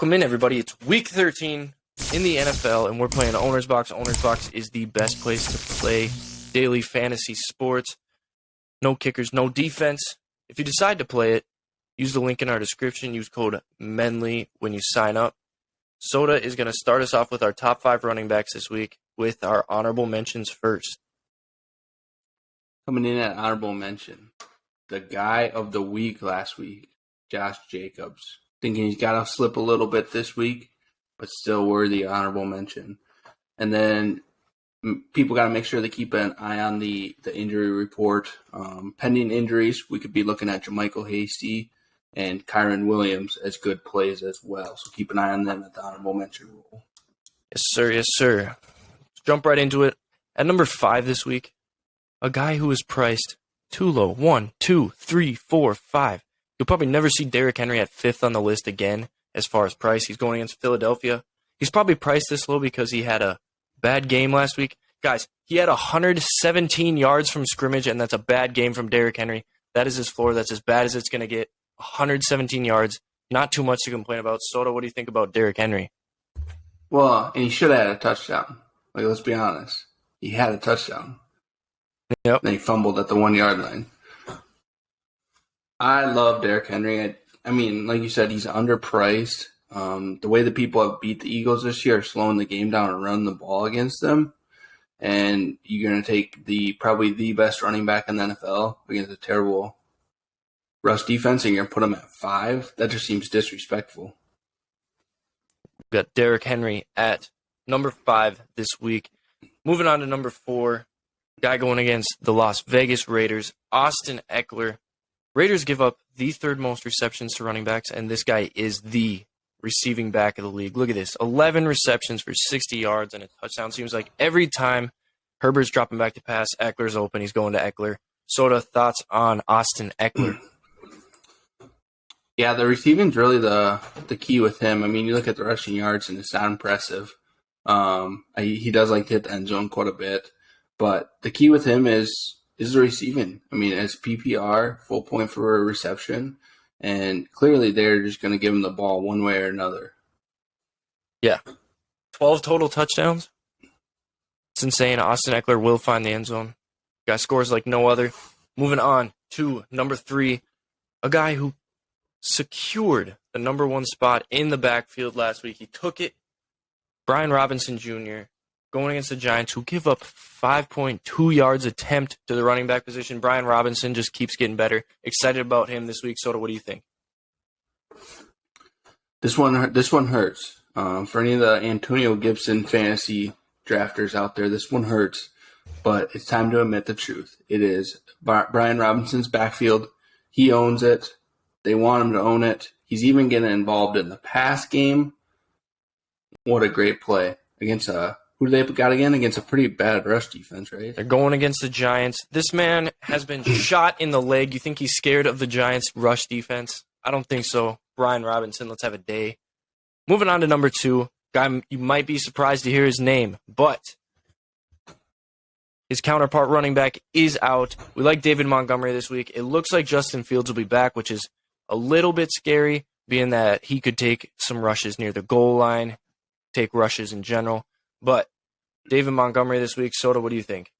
Welcome in, everybody. It's week 13 in the NFL, and we're playing OwnersBox. OwnersBox is the best place to play daily fantasy sports. No kickers, no defense. If you decide to play it, use the link in our description. Use code MENLY when you sign up. Soda is going to start us off with our top 5 running backs this week with our honorable mentions first. Coming in at honorable mention, the guy of the week last week, Josh Jacobs. Thinking he's got to slip a little bit this week, but still worthy honorable mention. And then people got to make sure they keep an eye on the injury report. Pending injuries, we could be looking at Jermichael Hasty and Kyron Williams as good plays as well. So keep an eye on them at the honorable mention rule. Yes, sir. Yes, sir. Let's jump right into it. At number 5 this week, a guy who is priced too low. 1, 2, 3, 4, 5. You'll probably never see Derrick Henry at 5th on the list again as far as price. He's going against Philadelphia. He's probably priced this low because he had a bad game last week. Guys, he had 117 yards from scrimmage, and that's a bad game from Derrick Henry. That is his floor. That's as bad as it's going to get. 117 yards. Not too much to complain about. Soda, what do you think about Derrick Henry? Well, and he should have had a touchdown. Let's be honest. He had a touchdown. Yep. Then he fumbled at the 1-yard line. I love Derrick Henry. I mean, like you said, he's underpriced. The way that people have beat the Eagles this year are slowing the game down and running the ball against them. And you're going to take probably the best running back in the NFL against a terrible rush defense, and you're going to put him at 5? That just seems disrespectful. We've got Derrick Henry at number 5 this week. Moving on to number 4, guy going against the Las Vegas Raiders, Austin Eckler. Raiders give up the 3rd most receptions to running backs, and this guy is the receiving back of the league. Look at this. 11 receptions for 60 yards and a touchdown. Seems like every time Herbert's dropping back to pass, Eckler's open. He's going to Eckler. Soda, thoughts on Austin Eckler? Yeah, the receiving's really the key with him. I mean, you look at the rushing yards, and it's not impressive. He does like to hit the end zone quite a bit. But the key with him is the receiving. I mean, it's PPR, full point for a reception, and clearly they're just going to give him the ball one way or another. Yeah. 12 total touchdowns. It's insane. Austin Eckler will find the end zone. Guy scores like no other. Moving on to number 3, a guy who secured the number 1 spot in the backfield last week. He took it. Brian Robinson Jr., going against the Giants, who give up 5.2 yards attempt to the running back position. Brian Robinson just keeps getting better. Excited about him this week. Soda, what do you think? This one hurts. For any of the Antonio Gibson fantasy drafters out there, this one hurts. But it's time to admit the truth. It is Brian Robinson's backfield. He owns it. They want him to own it. He's even getting involved in the pass game. What a great play against who do they got again? Against a pretty bad rush defense, right? They're going against the Giants. This man has been shot in the leg. You think he's scared of the Giants' rush defense? I don't think so. Brian Robinson, let's have a day. Moving on to number 2. Guy, you might be surprised to hear his name, but his counterpart running back is out. We like David Montgomery this week. It looks like Justin Fields will be back, which is a little bit scary, being that he could take some rushes near the goal line, take rushes in general. But David Montgomery this week, Soda, what do you think?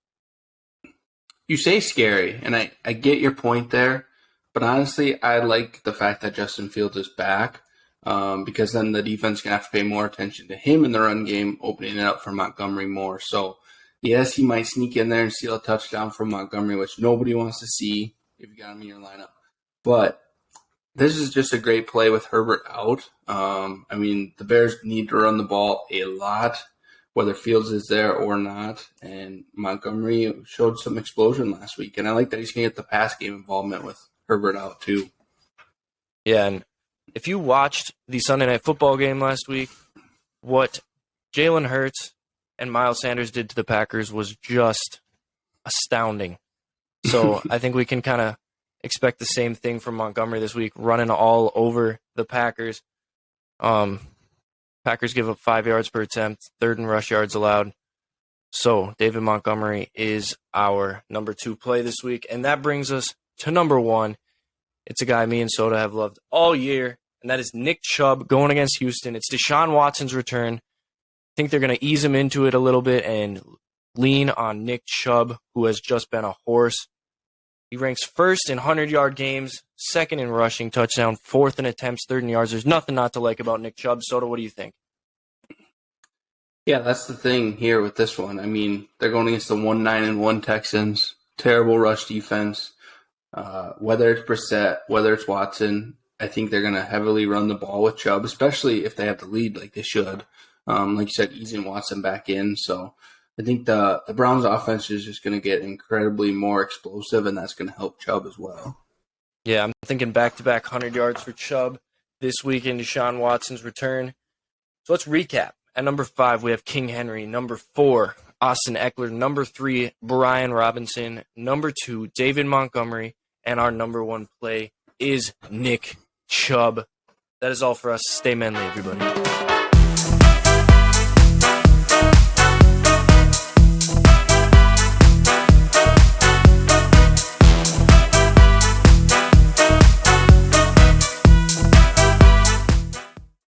You say scary, and I get your point there, but honestly, I like the fact that Justin Fields is back because then the defense is going to have to pay more attention to him in the run game, opening it up for Montgomery more. So, yes, he might sneak in there and steal a touchdown from Montgomery, which nobody wants to see if you got him in your lineup. But this is just a great play with Herbert out. I mean, the Bears need to run the ball a lot, whether Fields is there or not. And Montgomery showed some explosion last week. And I like that he's going to get the pass game involvement with Herbert out too. Yeah, and if you watched the Sunday Night Football game last week, what Jalen Hurts and Miles Sanders did to the Packers was just astounding. So I think we can kind of expect the same thing from Montgomery this week, running all over the Packers. Packers give up 5 yards per attempt, 3rd in rush yards allowed. So David Montgomery is our number 2 play this week. And that brings us to number 1. It's a guy me and Soda have loved all year, and that is Nick Chubb going against Houston. It's Deshaun Watson's return. I think they're going to ease him into it a little bit and lean on Nick Chubb, who has just been a horse. He ranks first in 100-yard games, second in rushing touchdown, fourth in attempts, third in yards. There's nothing not to like about Nick Chubb. Soto, what do you think? Yeah, that's the thing here with this one. I mean, they're going against the 1-9-1 Texans. Terrible rush defense. Whether it's Brissett, whether it's Watson, I think they're going to heavily run the ball with Chubb, especially if they have the lead like they should. Like you said, easing Watson back in. So I think the Browns offense is just going to get incredibly more explosive, and that's going to help Chubb as well. Yeah, I'm thinking back-to-back 100 yards for Chubb this week in Deshaun Watson's return. So let's recap. At number 5, we have King Henry. Number 4, Austin Eckler. Number 3, Brian Robinson. Number 2, David Montgomery. And our number 1 play is Nick Chubb. That is all for us. Stay manly, everybody.